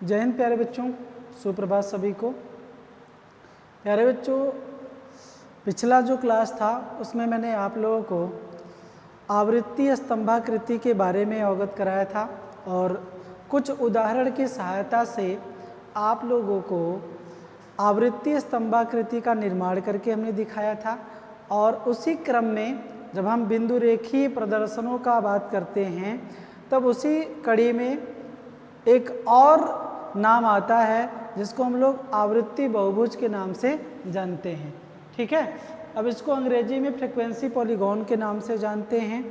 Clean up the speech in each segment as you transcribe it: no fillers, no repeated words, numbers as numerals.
जय हिंद प्यारे बच्चों, सुप्रभात सभी को। प्यारे बच्चों, पिछला जो क्लास था उसमें मैंने आप लोगों को आवृत्ति स्तंभाकृति के बारे में अवगत कराया था और कुछ उदाहरण की सहायता से आप लोगों को आवृत्ति स्तंभाकृति का निर्माण करके हमने दिखाया था। और उसी क्रम में जब हम बिंदु रेखीय प्रदर्शनों का बात करते हैं तब उसी कड़ी में एक और नाम आता है जिसको हम लोग आवृत्ति बहुभुज के नाम से जानते हैं। ठीक है, अब इसको अंग्रेजी में फ्रीक्वेंसी पॉलीगॉन के नाम से जानते हैं।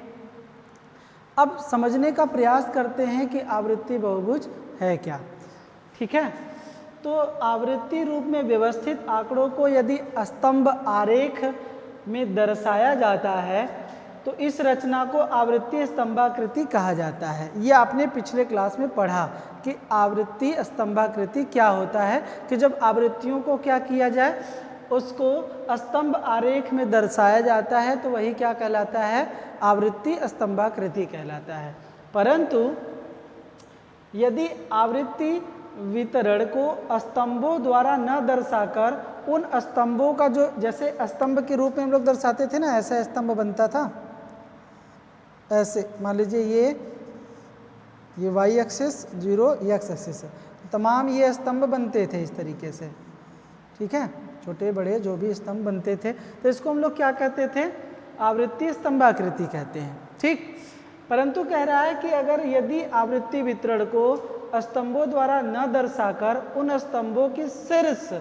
अब समझने का प्रयास करते हैं कि आवृत्ति बहुभुज है क्या। ठीक है, तो आवृत्ति रूप में व्यवस्थित आंकड़ों को यदि स्तंभ आरेख में दर्शाया जाता है तो इस रचना को आवृत्ति स्तंभाकृति कहा जाता है। ये आपने पिछले क्लास में पढ़ा कि आवृत्ति स्तंभाकृति क्या होता है, कि जब आवृत्तियों को क्या किया जाए, उसको स्तंभ आरेख में दर्शाया जाता है तो वही क्या कहलाता है, आवृत्ति स्तंभाकृति कहलाता है। परंतु यदि आवृत्ति वितरण को स्तंभों द्वारा न दर्शाकर उन स्तंभों का जो, जैसे स्तंभ के रूप में हम लोग दर्शाते थे ना, ऐसा स्तंभ बनता था, ऐसे मान लीजिए ये वाई एक्सिस 0 एक्स एक्सिस है, तमाम ये स्तंभ बनते थे इस तरीके से। ठीक है, छोटे बड़े जो भी स्तंभ बनते थे तो इसको हम लोग क्या कहते थे, आवृत्ति स्तंभाकृति कहते हैं। ठीक, परंतु कह रहा है कि अगर यदि आवृत्ति वितरण को स्तंभों द्वारा न दर्शाकर उन स्तंभों की शीर्ष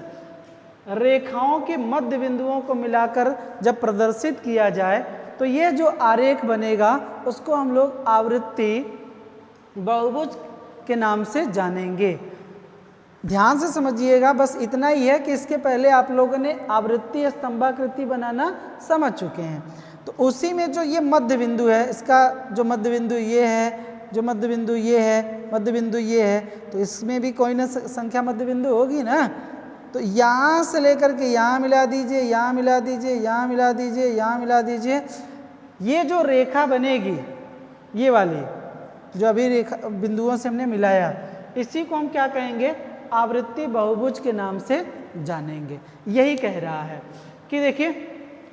रेखाओं के मध्य बिंदुओं को मिलाकर जब प्रदर्शित किया जाए तो ये जो आरेख बनेगा उसको हम लोग आवृत्ति बहुभुज के नाम से जानेंगे। ध्यान से समझिएगा, बस इतना ही है कि इसके पहले आप लोगों ने आवृत्ति स्तंभाकृति बनाना समझ चुके हैं। तो उसी में जो ये मध्य बिंदु है, इसका जो मध्य बिंदु ये है, जो मध्य बिंदु ये है, मध्य बिंदु ये है, तो इसमें भी कोई ना संख्या मध्य बिंदु होगी ना। तो यहाँ से लेकर के यहाँ मिला दीजिए, यहाँ मिला दीजिए, यहाँ मिला दीजिए, यहाँ मिला दीजिए, ये जो रेखा बनेगी, ये वाली जो अभी रेखा बिंदुओं से हमने मिलाया, इसी को हम क्या कहेंगे, आवृत्ति बहुभुज के नाम से जानेंगे। यही कह रहा है कि देखिए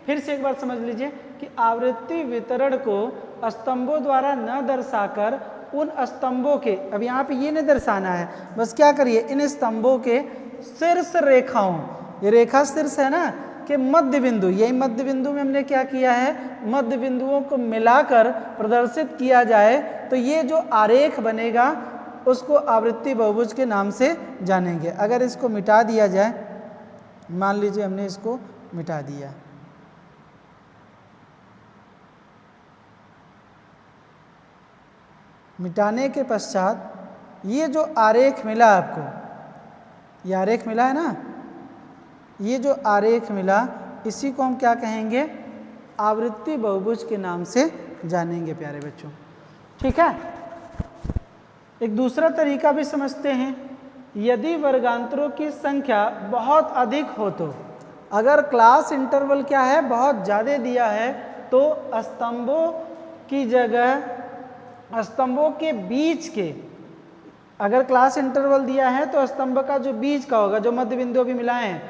फिर से एक बार समझ लीजिए कि आवृत्ति वितरण को स्तंभों द्वारा न दर्शाकर उन स्तंभों के, अब यहाँ पे ये नहीं दर्शाना है, बस क्या करिए, इन स्तंभों के शीर्ष रेखाओं, ये रेखा शीर्ष है ना, कि मध्य बिंदु, यही मध्य बिंदु में हमने क्या किया है, मध्य बिंदुओं को मिलाकर प्रदर्शित किया जाए तो ये जो आरेख बनेगा उसको आवृत्ति बहुभुज के नाम से जानेंगे। अगर इसको मिटा दिया जाए, मान लीजिए हमने इसको मिटा दिया, मिटाने के पश्चात ये जो आरेख मिला आपको, ये आरेख मिला है ना, ये जो आरेख मिला इसी को हम क्या कहेंगे, आवृत्ति बहुभुज के नाम से जानेंगे प्यारे बच्चों। ठीक है, एक दूसरा तरीका भी समझते हैं। यदि वर्गांतरों की संख्या बहुत अधिक हो तो, अगर क्लास इंटरवल क्या है, बहुत ज़्यादा दिया है, तो स्तंभों की जगह स्तंभों के बीच के, अगर क्लास इंटरवल दिया है तो स्तंभ का जो बीच का होगा, जो मध्य बिंदु अभी मिलाए हैं,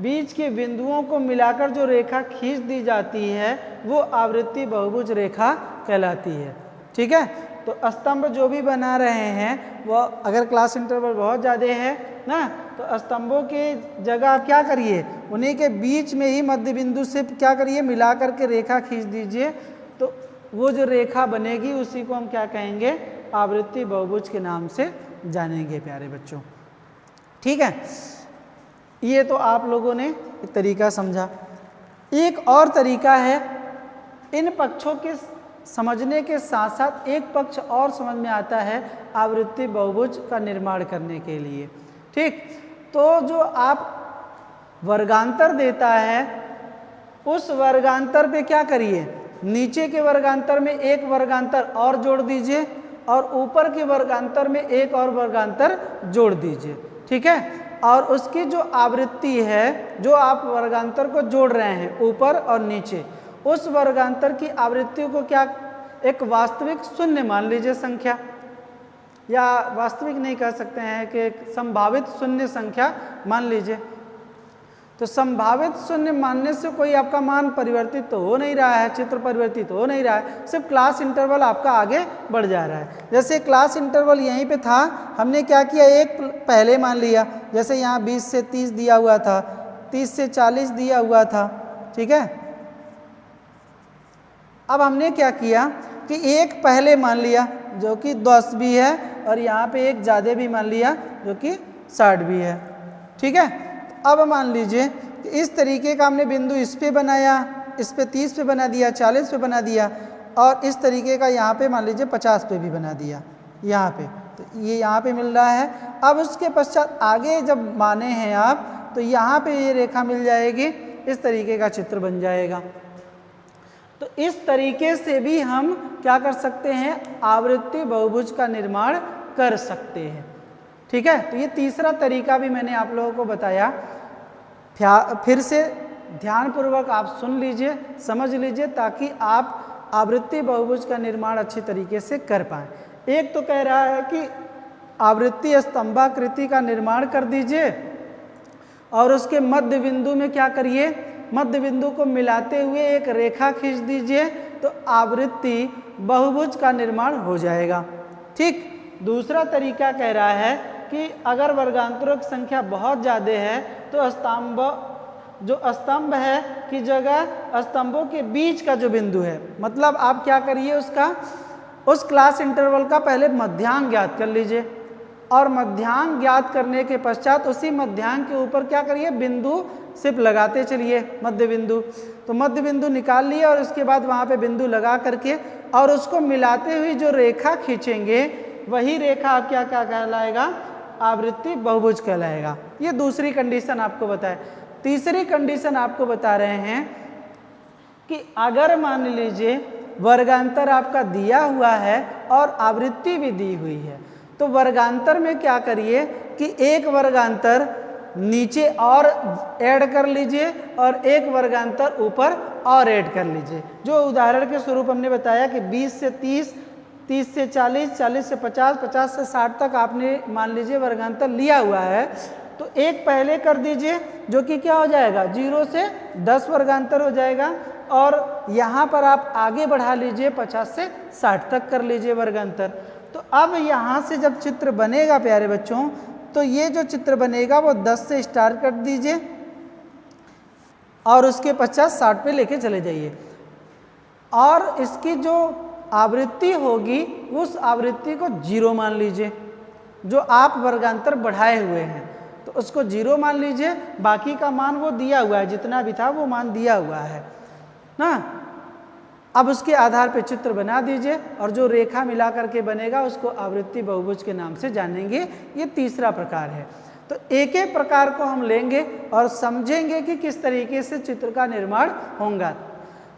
बीच के बिंदुओं को मिलाकर जो रेखा खींच दी जाती है वो आवृत्ति बहुभुज रेखा कहलाती है। ठीक है, तो स्तंभ जो भी बना रहे हैं वो अगर क्लास इंटरवल बहुत ज़्यादा है ना, तो स्तंभों के जगह आप क्या करिए, उन्हीं के बीच में ही मध्य बिंदु से क्या करिए, मिला करके रेखा खींच दीजिए, तो वो जो रेखा बनेगी उसी को हम क्या कहेंगे, आवृत्ति बहुभुज के नाम से जानेंगे प्यारे बच्चों। ठीक है, ये तो आप लोगों ने एक तरीका समझा। एक और तरीका है, इन पक्षों के समझने के साथ साथ एक पक्ष और समझ में आता है आवृत्ति बहुभुज का निर्माण करने के लिए। ठीक, तो जो आप वर्गांतर देता है उस वर्गांतर पे क्या करिए, नीचे के वर्गांतर में एक वर्गांतर और जोड़ दीजिए और ऊपर के वर्गांतर में एक और वर्गांतर जोड़ दीजिए। ठीक है, और उसकी जो आवृत्ति है, जो आप वर्गांतर को जोड़ रहे हैं ऊपर और नीचे, उस वर्गांतर की आवृत्ति को क्या, एक वास्तविक शून्य मान लीजिए संख्या, या वास्तविक नहीं कह सकते हैं कि संभावित शून्य संख्या मान लीजिए। तो संभावित शून्य मानने से कोई आपका मान परिवर्तित तो हो नहीं रहा है, चित्र परिवर्तित हो नहीं रहा है, सिर्फ क्लास इंटरवल आपका आगे बढ़ जा रहा है। जैसे क्लास इंटरवल यहीं पे था, हमने क्या किया, एक पहले मान लिया, जैसे यहाँ 20 से 30 दिया हुआ था, 30 से 40 दिया हुआ था, ठीक है। अब हमने क्या किया कि एक पहले मान लिया जो कि 10 भी है, और यहाँ पे एक ज़्यादा भी मान लिया जो कि 60 भी है, ठीक है। अब मान लीजिए कि इस तरीके का हमने बिंदु इस पे बनाया, इस पे 30 पे बना दिया, 40 पे बना दिया, और इस तरीके का यहाँ पे मान लीजिए 50 पे भी बना दिया यहाँ पे, तो ये यहाँ पे मिल रहा है। अब उसके पश्चात आगे जब माने हैं आप, तो यहाँ पे ये रेखा मिल जाएगी, इस तरीके का चित्र बन जाएगा। तो इस तरीके से भी हम क्या कर सकते हैं, आवृत्ति बहुभुज का निर्माण कर सकते हैं, ठीक है। तो ये तीसरा तरीका भी मैंने आप लोगों को बताया। फिर से ध्यानपूर्वक आप सुन लीजिए, समझ लीजिए, ताकि आप आवृत्ति बहुभुज का निर्माण अच्छी तरीके से कर पाएँ। एक तो कह रहा है कि आवृत्ति स्तंभाकृति का निर्माण कर दीजिए, और उसके मध्य बिंदु में क्या करिए, मध्य बिंदु को मिलाते हुए एक रेखा खींच दीजिए, तो आवृत्ति बहुभुज का निर्माण हो जाएगा, ठीक। दूसरा तरीका कह रहा है कि अगर वर्गांतरों की संख्या बहुत ज़्यादा है, तो स्तंभ है की जगह स्तंभों के बीच का जो बिंदु है, मतलब आप क्या करिए, उस क्लास इंटरवल का पहले मध्यांक ज्ञात कर लीजिए, और मध्यांक ज्ञात करने के पश्चात उसी मध्यांक के ऊपर क्या करिए, बिंदु सिर्फ लगाते चलिए, मध्य बिंदु। तो मध्य बिंदु निकाल लिए, और उसके बाद वहाँ पे बिंदु लगा करके और उसको मिलाते हुए जो रेखा खींचेंगे, वही रेखा आप क्या कहलाएगा, आवृत्ति बहुभुज कहलाएगा। ये दूसरी कंडीशन आपको बताए। तीसरी कंडीशन आपको बता रहे हैं कि अगर मान लीजिए वर्गांतर आपका दिया हुआ है और आवृत्ति भी दी हुई है, तो वर्गांतर में क्या करिए कि एक वर्गांतर नीचे और ऐड कर लीजिए, और एक वर्गांतर ऊपर और ऐड कर लीजिए। जो उदाहरण के स्वरूप हमने बताया कि 20 से 30, 30 से 40, 40 से 50, 50 से 60 तक आपने मान लीजिए वर्गांतर लिया हुआ है, तो एक पहले कर दीजिए, जो कि क्या हो जाएगा, 0 से 10 वर्गांतर हो जाएगा, और यहाँ पर आप आगे बढ़ा लीजिए, 50 से 60 तक कर लीजिए वर्गांतर। तो अब यहाँ से जब चित्र बनेगा प्यारे बच्चों, तो ये जो चित्र बनेगा वो 10 से स्टार्ट कर दीजिए, और उसके पश्चात 60 पे लेके चले जाइए, और इसकी जो आवृत्ति होगी उस आवृत्ति को 0 मान लीजिए। जो आप वर्गांतर बढ़ाए हुए हैं तो उसको 0 मान लीजिए, बाकी का मान वो दिया हुआ है, जितना भी था वो मान दिया हुआ है ना। अब उसके आधार पे चित्र बना दीजिए, और जो रेखा मिला करके बनेगा उसको आवृत्ति बहुभुज के नाम से जानेंगे। ये तीसरा प्रकार है। तो एक एक प्रकार को हम लेंगे और समझेंगे कि किस तरीके से चित्र का निर्माण होगा,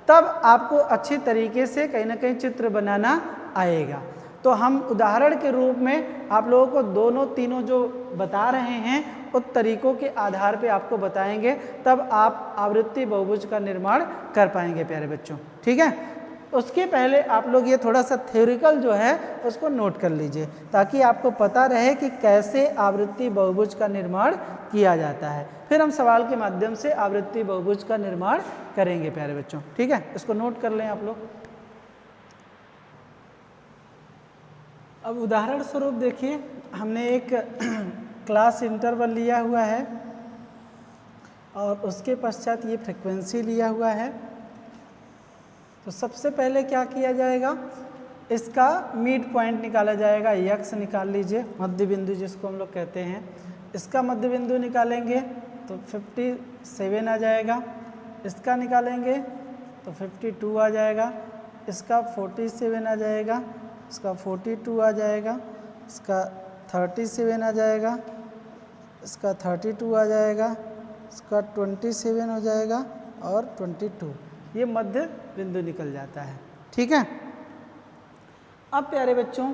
तब आपको अच्छी तरीके से कहीं ना कहीं चित्र बनाना आएगा। तो हम उदाहरण के रूप में आप लोगों को दोनों तीनों जो बता रहे हैं उस तरीकों के आधार पे आपको बताएंगे, तब आप आवृत्ति बहुभुज का निर्माण कर पाएंगे प्यारे बच्चों, ठीक है। उसके पहले आप लोग ये थोड़ा सा थ्योरिकल जो है उसको नोट कर लीजिए, ताकि आपको पता रहे कि कैसे आवृत्ति बहुभुज का निर्माण किया जाता है। फिर हम सवाल के माध्यम से आवृत्ति बहुभुज का निर्माण करेंगे प्यारे बच्चों, ठीक है। इसको नोट कर लें आप लोग। अब उदाहरण स्वरूप देखिए, हमने एक क्लास इंटरवल लिया हुआ है, और उसके पश्चात ये फ्रीक्वेंसी लिया हुआ है। तो सबसे पहले क्या किया जाएगा, इसका मिड पॉइंट निकाला जाएगा, यक्स निकाल लीजिए, मध्य बिंदु जिसको हम लोग कहते हैं। इसका मध्य बिंदु निकालेंगे तो 57 आ जाएगा, इसका निकालेंगे तो 52 आ जाएगा, इसका 47 आ जाएगा, इसका 42 आ जाएगा, इसका 37 आ जाएगा, इसका 32 आ जाएगा, इसका 27 हो जाएगा, और 22। ये मध्य बिंदु निकल जाता है, ठीक है। अब प्यारे बच्चों,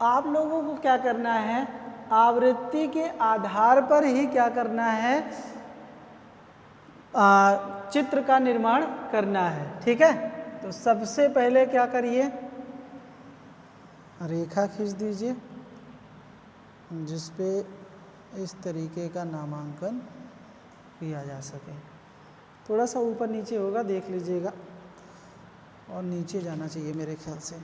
आप लोगों को क्या करना है, आवृत्ति के आधार पर ही क्या करना है, चित्र का निर्माण करना है, ठीक है। तो सबसे पहले क्या करिए, रेखा खींच दीजिए, जिस पे इस तरीके का नामांकन किया जा सके। थोड़ा सा ऊपर नीचे होगा, देख लीजिएगा, और नीचे जाना चाहिए मेरे ख्याल से।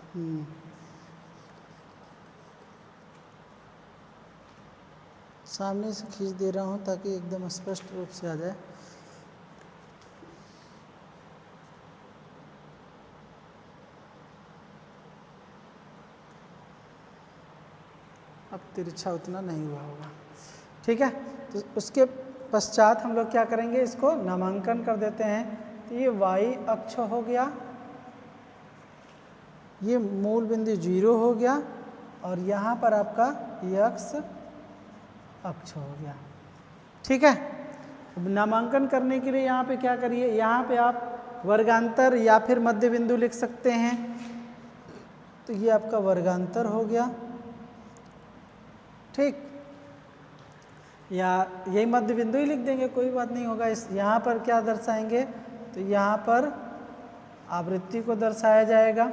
सामने से खींच दे रहा हूँ ताकि एकदम स्पष्ट रूप से आ जाए। अब तिरछा उतना नहीं हुआ होगा, ठीक है। तो उसके पश्चात हम लोग क्या करेंगे, इसको नामांकन कर देते हैं। तो ये y अक्ष हो गया, ये मूल बिंदु 0 हो गया, और यहाँ पर आपका x अक्ष हो गया, ठीक है। अब नामांकन करने के लिए यहाँ पे क्या करिए, यहाँ पे आप वर्गांतर या फिर मध्य बिंदु लिख सकते हैं। तो ये आपका वर्गांतर हो गया, ठीक, या यही मध्य बिंदु ही लिख देंगे, कोई बात नहीं होगा। इस यहाँ पर क्या दर्शाएंगे, तो यहाँ पर आवृत्ति को दर्शाया जाएगा।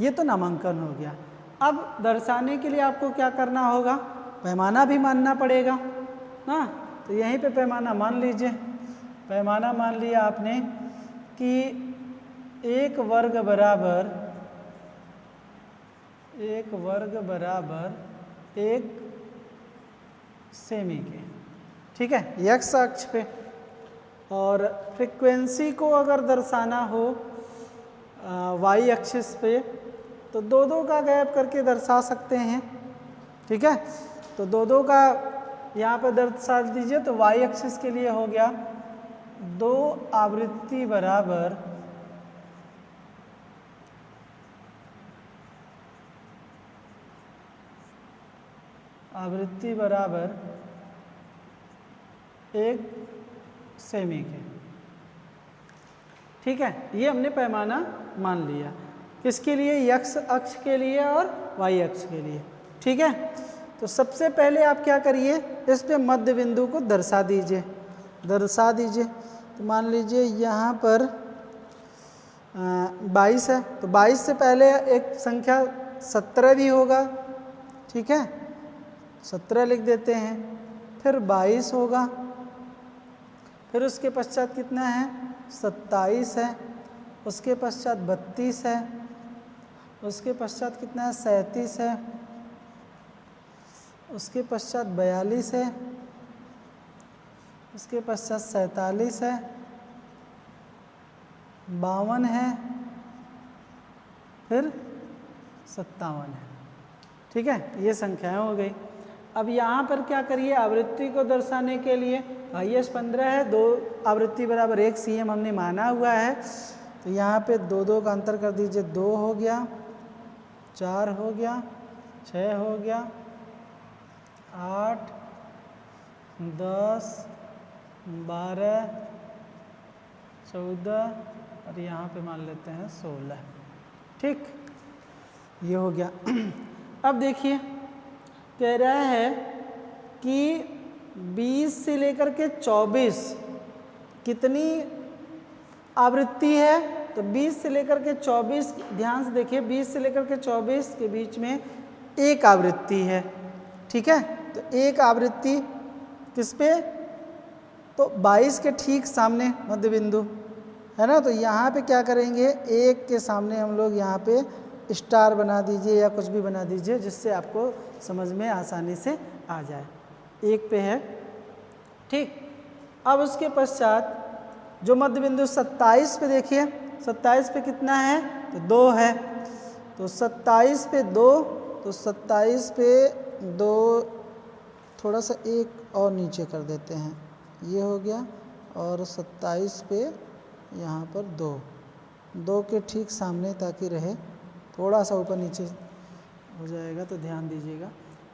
ये तो नामांकन हो गया। अब दर्शाने के लिए आपको क्या करना होगा, पैमाना भी मानना पड़ेगा ना। तो यहीं पे पैमाना मान लीजिए। पैमाना मान लिया आपने कि 1 वर्ग बराबर 1 सेमी के, ठीक है, x अक्ष पे। और फ्रीक्वेंसी को अगर दर्शाना हो y एक्सिस पे, तो 2-2 का गैप करके दर्शा सकते हैं, ठीक है। तो 2-2 का यहाँ पे दर्शा दीजिए। तो y एक्सिस के लिए हो गया 2 आवृत्ति बराबर आवृत्ति बराबर 1 सेमी के, ठीक है। ये हमने पैमाना मान लिया, किसके लिए, x अक्ष के लिए और y अक्ष के लिए, ठीक है। तो सबसे पहले आप क्या करिए, इस पे मध्य बिंदु को दर्शा दीजिए। तो मान लीजिए यहाँ पर 22 है, तो 22 से पहले एक संख्या 17 भी होगा, ठीक है, 17 लिख देते हैं। फिर 22 होगा, फिर उसके पश्चात कितना है, 27 है, उसके पश्चात 32 है, उसके पश्चात कितना है, 37 है, उसके पश्चात 42 है, उसके पश्चात 47 है, 52 है, फिर 57 है, ठीक है। ये संख्याएं हो गई। अब यहाँ पर क्या करिए, आवृत्ति को दर्शाने के लिए IS 15 है, 2 आवृत्ति बराबर 1 cm हमने माना हुआ है। तो यहाँ पे 2-2 का अंतर कर दीजिए, 2 हो गया, 4 हो गया, 6 हो गया, 8, 10, 12, 14, और यहाँ पे मान लेते हैं 16, ठीक, ये हो गया। अब देखिए, कह रहा है कि 20 से लेकर के 24 कितनी आवृत्ति है, तो 20 से लेकर के 24, ध्यान से देखिए, 20 से लेकर के 24 के बीच में एक आवृत्ति है, ठीक है। तो एक आवृत्ति किस पे, तो 22 के ठीक सामने मध्य बिंदु है ना। तो यहाँ पे क्या करेंगे, एक के सामने हम लोग यहाँ पे स्टार बना दीजिए या कुछ भी बना दीजिए, जिससे आपको समझ में आसानी से आ जाए। एक पे है, ठीक। अब उसके पश्चात जो मध्य बिंदु 27 पे देखिए, 27 पे कितना है, तो 2 है। तो 27 पे 2, तो 27 पे 2, थोड़ा सा एक और नीचे कर देते हैं, ये हो गया। और 27 पे यहाँ पर 2 के ठीक सामने ताकि रहे, थोड़ा सा ऊपर नीचे हो जाएगा तो ध्यान दीजिएगा।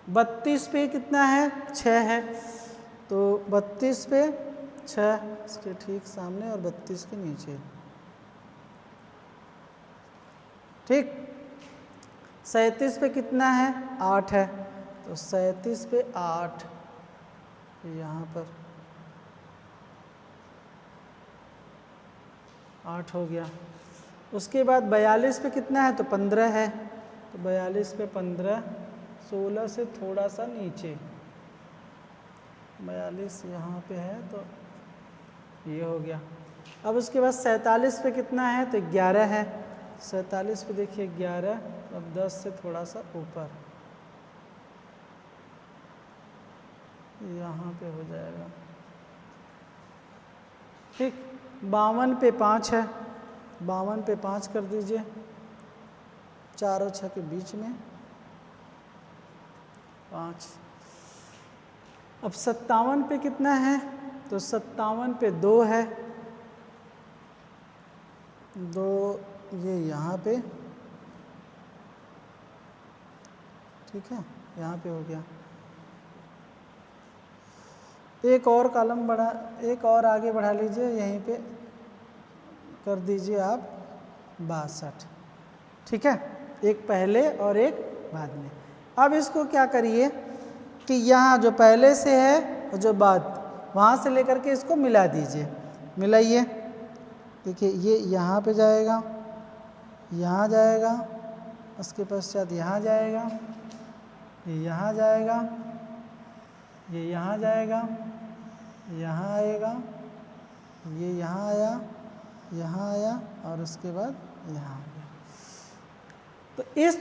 32 पे कितना है, 6 है। तो 32 पे 6 इसके ठीक सामने और 32 के नीचे, ठीक। 37 पे कितना है, 8 है। तो 37 पे 8, यहाँ पर 8 हो गया। उसके बाद 42 पे कितना है, तो 15 है। तो 42 पे 15, 16 से थोड़ा सा नीचे, 42 यहाँ पे है तो ये हो गया। अब उसके बाद 47 पे कितना है तो 11 है, 47 पे देखिए 11, अब 10 से थोड़ा सा ऊपर यहाँ पे हो जाएगा। ठीक, 52 पे 5 है, 52 पे 5 कर दीजिए, 4 और 6 के बीच में 5। अब 57 पे कितना है तो 57 पे 2 है, 2 ये यहाँ पे, ठीक है, यहाँ पे हो गया। एक और कॉलम बढ़ा, एक और आगे बढ़ा लीजिए, यहीं पे कर दीजिए आप 62, ठीक है, एक पहले और एक बाद में। अब इसको क्या करिए कि यहाँ जो पहले से है और जो बाद, वहाँ से लेकर के इसको मिला दीजिए, मिलाइए। देखिए ये यहाँ पे जाएगा, यहाँ जाएगा, उसके पश्चात यहाँ जाएगा, ये यहाँ जाएगा, ये यहाँ जाएगा, यहाँ आएगा, ये यहाँ आया, यहाँ आया और उसके बाद यहाँ आ गया। तो इस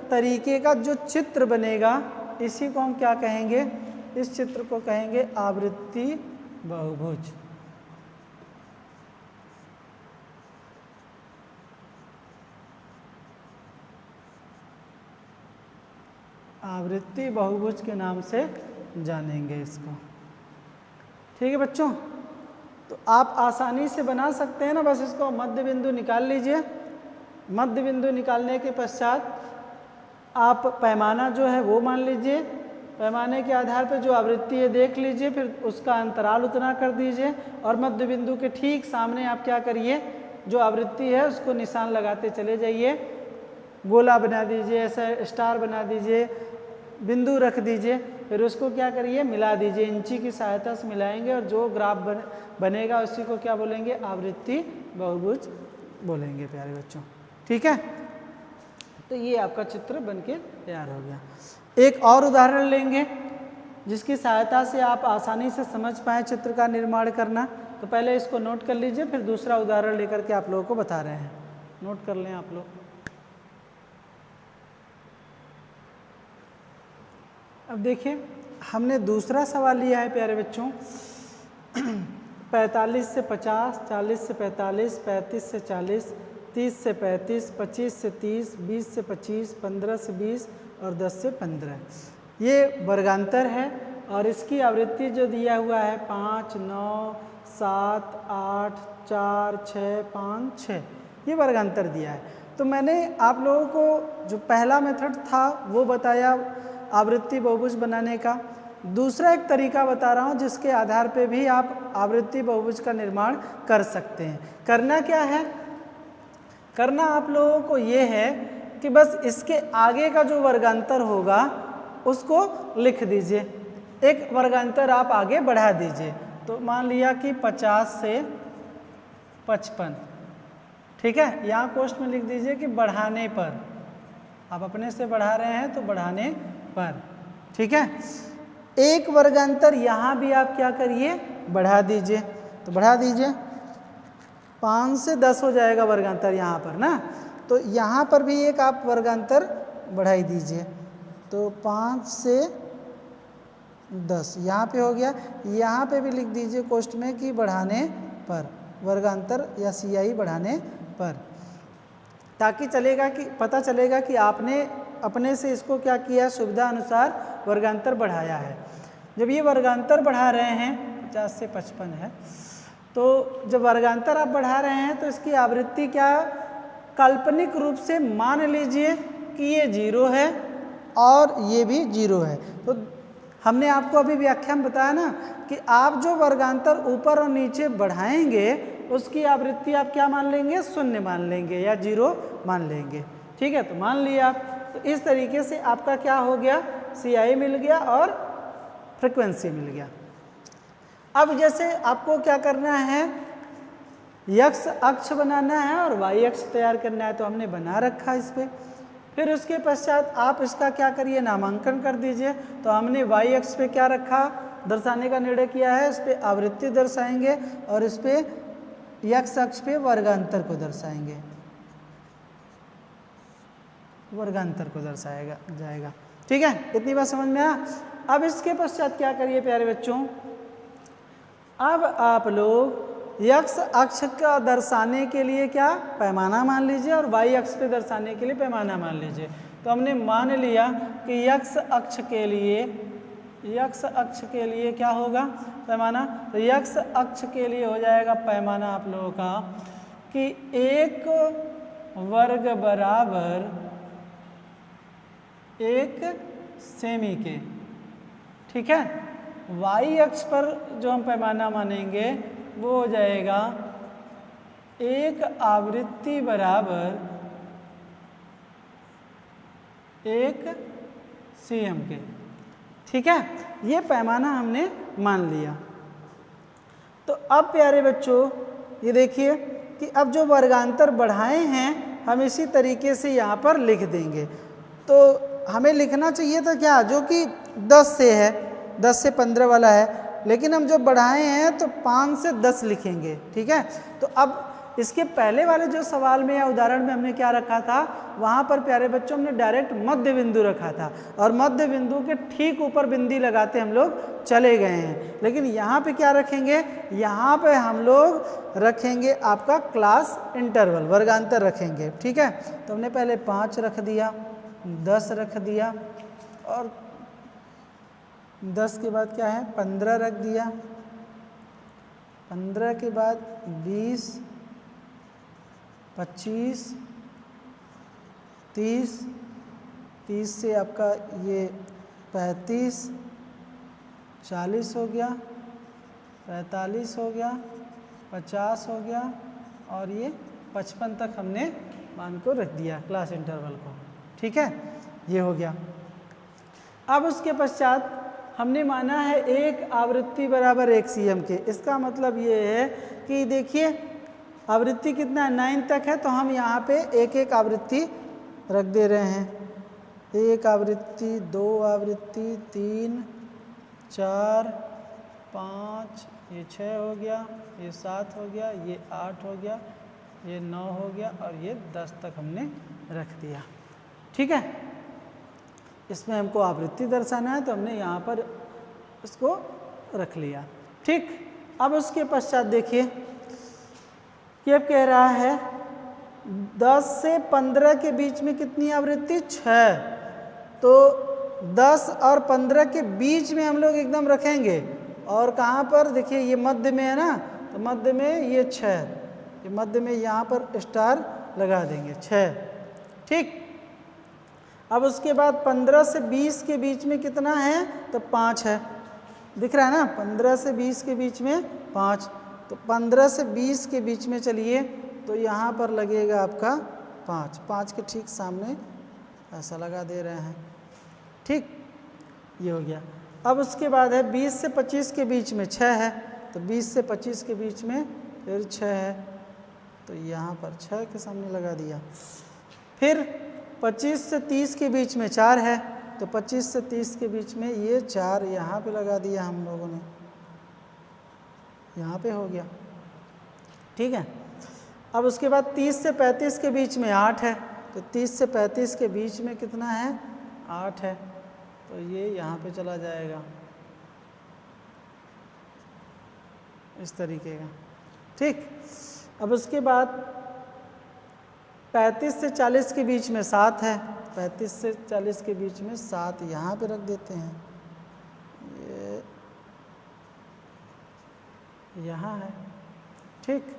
तरीके का जो चित्र बनेगा इसी को हम क्या कहेंगे, इस चित्र को कहेंगे आवृत्ति बहुभुज। आवृत्ति बहुभुज के नाम से जानेंगे इसको, ठीक है बच्चों। तो आप आसानी से बना सकते हैं ना, बस इसको मध्य बिंदु निकाल लीजिए। मध्य बिंदु निकालने के पश्चात आप पैमाना जो है वो मान लीजिए, पैमाने के आधार पर जो आवृत्ति है देख लीजिए, फिर उसका अंतराल उतना कर दीजिए और मध्य बिंदु के ठीक सामने आप क्या करिए, जो आवृत्ति है उसको निशान लगाते चले जाइए, गोला बना दीजिए, ऐसा स्टार बना दीजिए, बिंदु रख दीजिए, फिर उसको क्या करिए मिला दीजिए, इंची की सहायता से मिलाएंगे और जो ग्राफ बनेगा उसी को क्या बोलेंगे, आवृत्ति बहुभुज बोलेंगे प्यारे बच्चों, ठीक है। तो ये आपका चित्र बनके तैयार हो गया। एक और उदाहरण लेंगे जिसकी सहायता से आप आसानी से समझ पाएँ चित्र का निर्माण करना। तो पहले इसको नोट कर लीजिए, फिर दूसरा उदाहरण लेकर के आप लोगों को बता रहे हैं, नोट कर लें आप लोग। अब देखिए हमने दूसरा सवाल लिया है प्यारे बच्चों, 45 से 50, 40 से 45, 35 से 40, 30 से 35, 25 से 30, 20 से 25, 15 से 20 और 10 से 15। ये वर्गांतर है और इसकी आवृत्ति जो दिया हुआ है 5, 9, 7, 8, 4, 6, 5, 6, ये वर्गांतर दिया है। तो मैंने आप लोगों को जो पहला मेथड था वो बताया आवृत्ति बहुभुज बनाने का। दूसरा एक तरीका बता रहा हूँ जिसके आधार पे भी आप आवृत्ति बहुभुज का निर्माण कर सकते हैं। करना क्या है, करना आप लोगों को ये है कि बस इसके आगे का जो वर्गांतर होगा उसको लिख दीजिए, एक वर्गांतर आप आगे बढ़ा दीजिए। तो मान लिया कि 50 से 55, ठीक है, यहाँ कोष्ठ में लिख दीजिए कि बढ़ाने पर, आप अपने से बढ़ा रहे हैं तो बढ़ाने पर, ठीक है। एक वर्गांतर यहाँ भी आप क्या करिए बढ़ा दीजिए, तो बढ़ा दीजिए, 5 से 10 हो जाएगा वर्गांतर यहाँ पर ना, तो यहाँ पर भी एक आप वर्गांतर बढ़ाई दीजिए, तो 5 से 10 यहाँ पे हो गया। यहाँ पे भी लिख दीजिए कोष्ठ में कि बढ़ाने पर, वर्गांतर या सियाई बढ़ाने पर, ताकि चलेगा कि पता चलेगा कि आपने अपने से इसको क्या किया, सुविधा अनुसार वर्गांतर बढ़ाया है। जब ये वर्गांतर बढ़ा रहे हैं 50 से 55 है, तो जब वर्गांतर आप बढ़ा रहे हैं तो इसकी आवृत्ति क्या, काल्पनिक रूप से मान लीजिए कि ये 0 है और ये भी 0 है। तो हमने आपको अभी व्याख्या में बताया ना कि आप जो वर्गांतर ऊपर और नीचे बढ़ाएंगे उसकी आवृत्ति आप क्या मान लेंगे, 0 मान लेंगे या 0 मान लेंगे, ठीक है। तो मान लिया आप, तो इस तरीके से आपका क्या हो गया, CI मिल गया और फ्रिक्वेंसी मिल गया। अब जैसे आपको क्या करना है, x अक्ष बनाना है और y अक्ष तैयार करना है, तो हमने बना रखा इस पर। फिर उसके पश्चात आप इसका क्या करिए, नामांकन कर दीजिए। तो हमने वाई अक्ष पे क्या रखा, दर्शाने का निर्णय किया है, इस पर आवृत्ति दर्शाएंगे और इस पर एक्स अक्ष पे वर्गांतर को दर्शाएंगे, वर्गांतर को दर्शाएगा जाएगा। ठीक है, इतनी बात समझ में आया। अब इसके पश्चात क्या करिए प्यारे बच्चों, अब आप लोग एक्स अक्ष का दर्शाने के लिए क्या पैमाना मान लीजिए और वाई अक्ष पे दर्शाने के लिए पैमाना मान लीजिए। तो हमने मान लिया कि एक्स अक्ष के लिए क्या होगा पैमाना, तो एक्स अक्ष के लिए हो जाएगा पैमाना आप लोगों का कि 1 वर्ग बराबर 1 सेमी के। ठीक है, वाई अक्ष पर जो हम पैमाना मानेंगे वो हो जाएगा 1 आवृत्ति बराबर 1 सीएम के। ठीक है, ये पैमाना हमने मान लिया। तो अब प्यारे बच्चों ये देखिए कि अब जो वर्गांतर बढ़ाए हैं हम इसी तरीके से यहाँ पर लिख देंगे। तो हमें लिखना चाहिए था क्या, जो कि 10 से है, 10 से 15 वाला है, लेकिन हम जो बढ़ाए हैं तो 5 से 10 लिखेंगे। ठीक है, तो अब इसके पहले वाले जो सवाल में या उदाहरण में हमने क्या रखा था, वहाँ पर प्यारे बच्चों हमने डायरेक्ट मध्य बिंदु रखा था और मध्य बिंदु के ठीक ऊपर बिंदी लगाते हम लोग चले गए हैं। लेकिन यहाँ पे क्या रखेंगे, यहाँ पे हम लोग रखेंगे आपका क्लास इंटरवल, वर्गांतर रखेंगे। ठीक है, तो हमने पहले 5 रख दिया, 10 रख दिया और 10 के बाद क्या है 15 रख दिया, 15 के बाद 20, 25, 30, 30 से आपका ये 35, 40 हो गया, 45 हो गया, 50 हो गया और ये 55 तक हमने मान को रख दिया क्लास इंटरवल को। ठीक है, ये हो गया। अब उसके पश्चात हमने माना है 1 आवृत्ति बराबर 1 सीएम के। इसका मतलब ये है कि देखिए आवृत्ति कितना है 9 तक है, तो हम यहाँ पे एक एक आवृत्ति रख दे रहे हैं। 1 आवृत्ति, 2 आवृत्ति, 3, 4, 5, ये 6 हो गया, ये 7 हो गया, ये 8 हो गया, ये 9 हो गया और ये 10 तक हमने रख दिया। ठीक है, इसमें हमको आवृत्ति दर्शाना है तो हमने यहाँ पर इसको रख लिया। ठीक, अब उसके पश्चात देखिए कि अब कह रहा है 10 से 15 के बीच में कितनी आवृत्ति 6, तो 10 और 15 के बीच में हम लोग एकदम रखेंगे और कहाँ पर देखिए ये मध्य में है ना, तो मध्य में ये 6, ये मध्य में यहाँ पर स्टार लगा देंगे 6। ठीक, अब उसके बाद 15 से 20 के बीच में कितना है, तो 5 है, दिख रहा है ना, 15 से 20 के बीच में 5, तो 15 से 20 के बीच में चलिए तो यहाँ पर लगेगा आपका 5, 5 के ठीक सामने ऐसा लगा दे रहे हैं। ठीक, ये हो गया। अब उसके बाद है 20 से 25 के बीच में 6 है, तो 20 से 25 के बीच में फिर 6 है, तो यहाँ पर 6 के सामने लगा दिया। फिर 25 से 30 के बीच में 4 है, तो 25 से 30 के बीच में ये 4 यहाँ पे लगा दिया हम लोगों ने, यहाँ पे हो गया। ठीक है, अब उसके बाद 30 से 35 के बीच में 8 है, तो 30 से 35 के बीच में कितना है 8 है, तो ये यहाँ पे चला जाएगा इस तरीके का। ठीक, अब उसके बाद 35 से 40 के बीच में 7 है, 35 से 40 के बीच में 7 यहाँ पे रख देते हैं, ये यहाँ है। ठीक,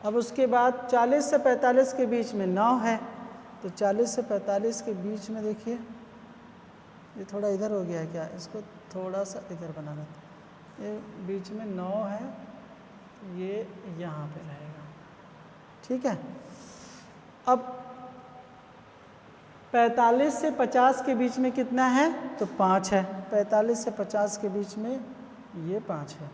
अब उसके बाद 40 से 45 के बीच में 9 है, तो 40 से 45 के बीच में देखिए ये थोड़ा इधर हो गया है क्या, इसको थोड़ा सा इधर बनाना, ये बीच में 9 है, ये यहाँ पे रहेगा। ठीक है, अब 45 से 50 के बीच में कितना है, तो 5 है, 45 से 50 के बीच में ये 5 है,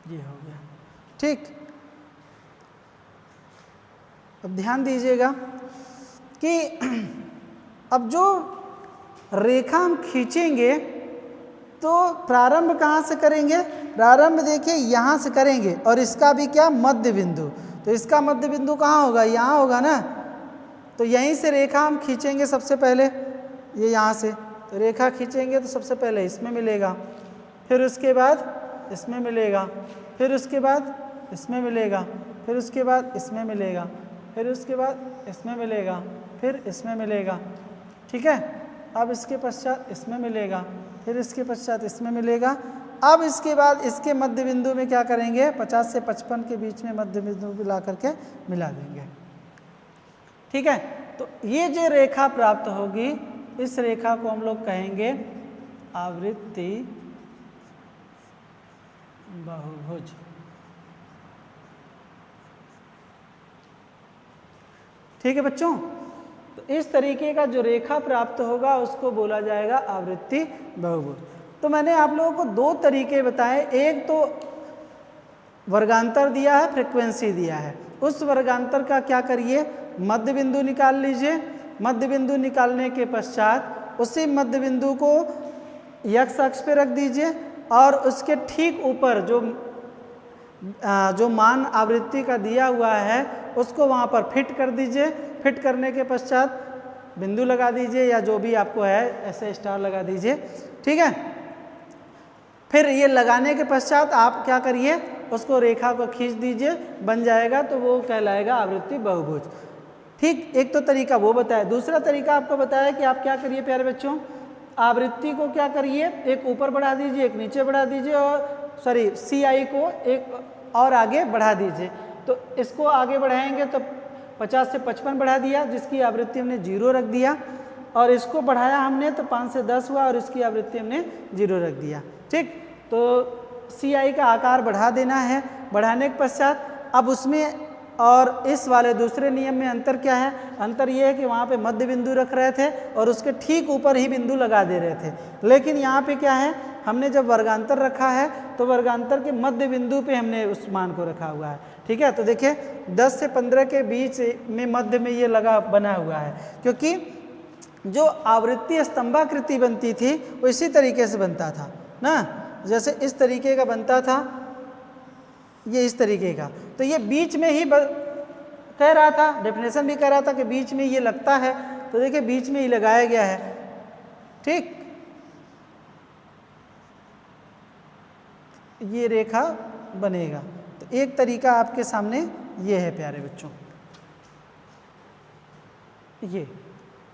ये हो गया। ठीक, अब ध्यान दीजिएगा कि अब जो रेखा हम खींचेंगे तो प्रारंभ कहाँ से करेंगे? प्रारंभ देखिए यहाँ से करेंगे और इसका भी क्या मध्य बिंदु, तो इसका मध्य बिंदु कहाँ होगा? यहाँ होगा ना। तो यहीं से रेखा हम खींचेंगे सबसे पहले, ये यहाँ से, तो रेखा खींचेंगे तो सबसे पहले इसमें मिलेगा, फिर उसके बाद इसमें मिलेगा, फिर उसके बाद इसमें मिलेगा, फिर उसके बाद इसमें मिलेगा, फिर उसके बाद इसमें मिलेगा, फिर इसमें मिलेगा। ठीक है, अब इसके पश्चात इसमें मिलेगा, फिर इसके पश्चात इसमें मिलेगा। अब इसके बाद इसके मध्य बिंदु में क्या करेंगे? 50 से 55 के बीच में मध्य बिंदु मिला करके मिला देंगे। ठीक है, तो ये जो रेखा प्राप्त होगी, इस रेखा को हम लोग कहेंगे आवृत्ति बहुभुज। ठीक है बच्चों, तो इस तरीके का जो रेखा प्राप्त होगा उसको बोला जाएगा आवृत्ति बहुभुज। तो मैंने आप लोगों को दो तरीके बताए, एक तो वर्गांतर दिया है, फ्रीक्वेंसी दिया है। उस वर्गांतर का क्या करिए? मध्य बिंदु निकाल लीजिए। मध्य बिंदु निकालने के पश्चात उसी मध्य बिंदु को x अक्ष पे रख दीजिए और उसके ठीक ऊपर जो मान आवृत्ति का दिया हुआ है उसको वहाँ पर फिट कर दीजिए। फिट करने के पश्चात बिंदु लगा दीजिए या जो भी आपको है ऐसे स्टार लगा दीजिए। ठीक है, फिर ये लगाने के पश्चात आप क्या करिए? उसको रेखा को खींच दीजिए, बन जाएगा, तो वो कहलाएगा आवृत्ति बहुभुज। ठीक, एक तो तरीका वो बताया। दूसरा तरीका आपको बताया कि आप क्या करिए प्यारे बच्चों, आवृत्ति को क्या करिए? एक ऊपर बढ़ा दीजिए, एक नीचे बढ़ा दीजिए, और सॉरी CI को एक और आगे बढ़ा दीजिए। तो इसको आगे बढ़ाएंगे तो 50 से 55 बढ़ा दिया, जिसकी आवृत्ति हमने 0 रख दिया, और इसको बढ़ाया हमने तो 5 से 10 हुआ और इसकी आवृत्ति हमने 0 रख दिया। ठीक, तो CI का आकार बढ़ा देना है। बढ़ाने के पश्चात अब उसमें और इस वाले दूसरे नियम में अंतर क्या है? अंतर ये है कि वहाँ पे मध्य बिंदु रख रहे थे और उसके ठीक ऊपर ही बिंदु लगा दे रहे थे, लेकिन यहाँ पे क्या है? हमने जब वर्गांतर रखा है तो वर्गांतर के मध्य बिंदु पे हमने उस मान को रखा हुआ है। ठीक है, तो देखिए 10 से 15 के बीच में मध्य में ये लगा बना हुआ है, क्योंकि जो आवृत्ति स्तंभाकृति बनती थी वो इसी तरीके से बनता था ना, जैसे इस तरीके का बनता था, ये इस तरीके का। तो ये बीच में ही कह रहा था, डेफिनेशन भी कह रहा था कि बीच में ये लगता है, तो देखिए बीच में ही लगाया गया है। ठीक, ये रेखा बनेगा। तो एक तरीका आपके सामने ये है प्यारे बच्चों, ये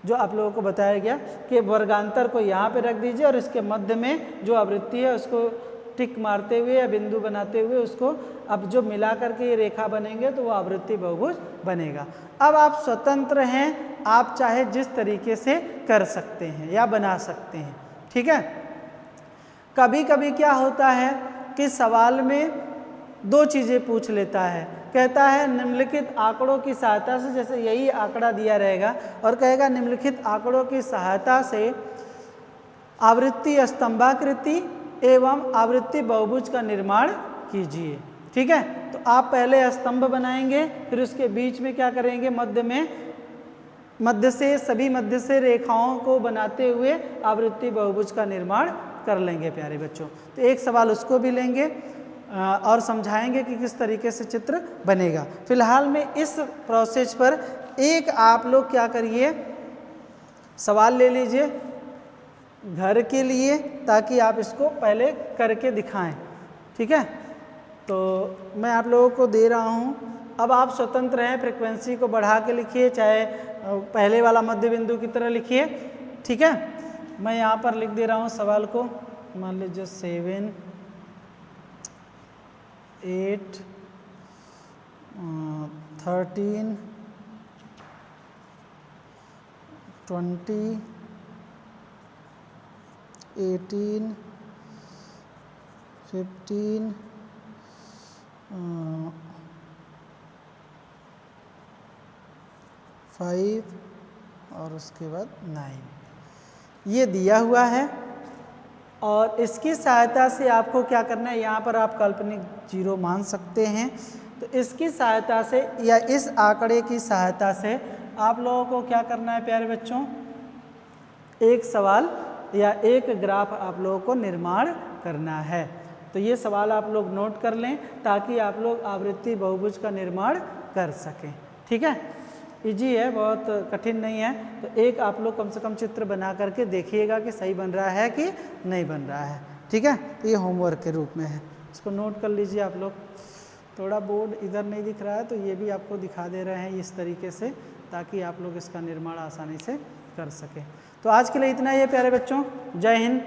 जो आप लोगों को बताया गया कि वर्गांतर को यहाँ पे रख दीजिए और इसके मध्य में जो आवृत्ति है उसको टिक मारते हुए या बिंदु बनाते हुए उसको अब जो मिला करके ये रेखा बनेंगे तो वो आवृत्ति बहुभुज बनेगा। अब आप स्वतंत्र हैं, आप चाहे जिस तरीके से कर सकते हैं या बना सकते हैं। ठीक है, कभी कभी क्या होता है कि सवाल में दो चीज़ें पूछ लेता है, कहता है निम्नलिखित आंकड़ों की सहायता से, जैसे यही आंकड़ा दिया रहेगा और कहेगा निम्नलिखित आंकड़ों की सहायता से आवृत्ति स्तंभाकृति एवं आवृत्ति बहुभुज का निर्माण कीजिए। ठीक है, तो आप पहले स्तंभ बनाएंगे, फिर उसके बीच में क्या करेंगे? मध्य से सभी मध्य से रेखाओं को बनाते हुए आवृत्ति बहुभुज का निर्माण कर लेंगे प्यारे बच्चों। तो एक सवाल उसको भी लेंगे और समझाएंगे कि किस तरीके से चित्र बनेगा। फिलहाल में इस प्रोसेस पर एक आप लोग क्या करिए, सवाल ले लीजिए घर के लिए, ताकि आप इसको पहले करके दिखाएं। ठीक है, तो मैं आप लोगों को दे रहा हूं। अब आप स्वतंत्र हैं, फ्रीक्वेंसी को बढ़ा के लिखिए, चाहे पहले वाला मध्य बिंदु की तरह लिखिए। ठीक है, मैं यहाँ पर लिख दे रहा हूँ सवाल को, मान लीजिए 7, 8, 13, 20, 18, 15, 5 और उसके बाद 9, ये दिया हुआ है। और इसकी सहायता से आपको क्या करना है, यहाँ पर आप काल्पनिक 0 मान सकते हैं। तो इसकी सहायता से या इस आंकड़े की सहायता से आप लोगों को क्या करना है प्यारे बच्चों, एक सवाल या एक ग्राफ आप लोगों को निर्माण करना है। तो ये सवाल आप लोग नोट कर लें ताकि आप लोग आवृत्ति बहुभुज का निर्माण कर सकें। ठीक है, इजी है, बहुत कठिन नहीं है। तो एक आप लोग कम से कम चित्र बना करके देखिएगा कि सही बन रहा है कि नहीं बन रहा है। ठीक है, तो ये होमवर्क के रूप में है, इसको नोट कर लीजिए आप लोग। थोड़ा बोर्ड इधर नहीं दिख रहा है तो ये भी आपको दिखा दे रहे हैं इस तरीके से, ताकि आप लोग इसका निर्माण आसानी से कर सकें। तो आज के लिए इतना ही है प्यारे बच्चों। जय हिंद,